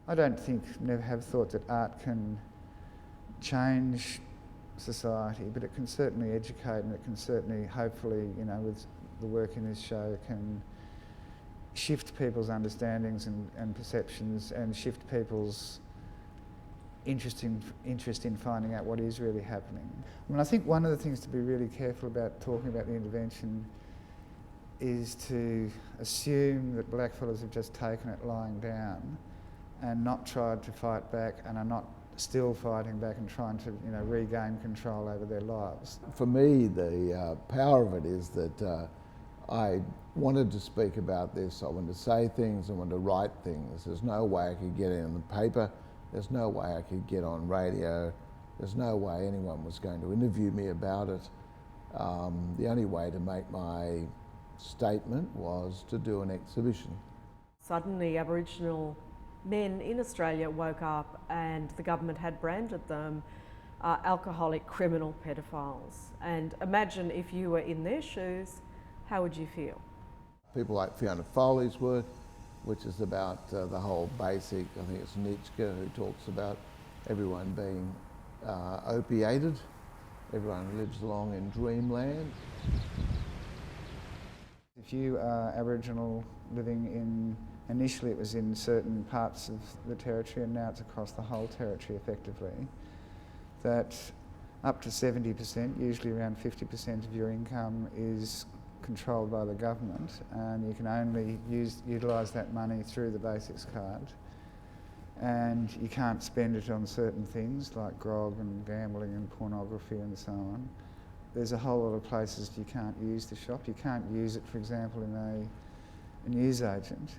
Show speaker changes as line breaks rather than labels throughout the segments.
I don't think, never have thought that art can change society, but it can certainly educate, and it can certainly, hopefully, you know, with the work in this show, can shift people's understandings and perceptions, and shift people's interest in finding out what is really happening. I mean, I think one of the things to be really careful about talking about the intervention is to assume that blackfellas have just taken it lying down and not tried to fight back, and are not still fighting back and trying to, you know, regain control over their lives.
For me, the power of it is that I wanted to speak about this. I wanted to say things, I wanted to write things. There's no way I could get it in the paper, there's no way I could get on radio, there's no way anyone was going to interview me about it. The only way to make my statement was to do an exhibition.
Suddenly Aboriginal men in Australia woke up and the government had branded them alcoholic criminal pedophiles. And imagine if you were in their shoes, how would you feel?
People like Fiona Foley's work, which is about the whole basic, I think it's Nietzsche who talks about everyone being opiated, everyone lives along in dreamland.
If you are Aboriginal living in, initially it was in certain parts of the territory, and now it's across the whole territory effectively, that up to 70%, usually around 50% of your income is controlled by the government, and you can only utilise that money through the basics card, and you can't spend it on certain things like grog and gambling and pornography and so on. There's a whole lot of places you can't use the shop. You can't use it, for example, in a newsagent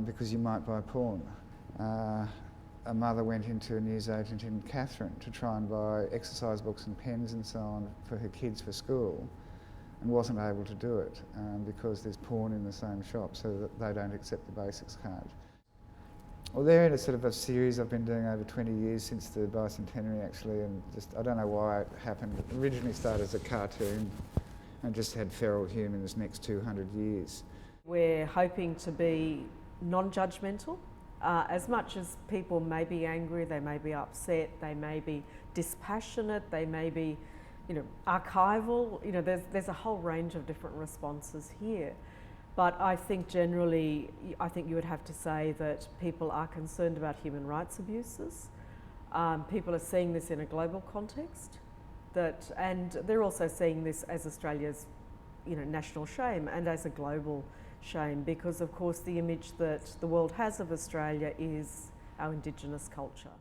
because you might buy porn. A mother went into a newsagent in Katherine to try and buy exercise books and pens and so on for her kids for school, and wasn't able to do it because there's porn in the same shop, so that they don't accept the basics card. Well, they're in a sort of a series I've been doing over 20 years, since the bicentenary actually, and just, I don't know why it happened. It originally started as a cartoon and just had feral humans next 200 years.
We're hoping to be non-judgmental. As much as people may be angry, they may be upset, they may be dispassionate, they may be, you know, archival. You know, there's a whole range of different responses here. But I think generally, I think you would have to say that people are concerned about human rights abuses. People are seeing this in a global context, and they're also seeing this as Australia's, you know, national shame and as a global shame, because of course the image that the world has of Australia is our Indigenous culture.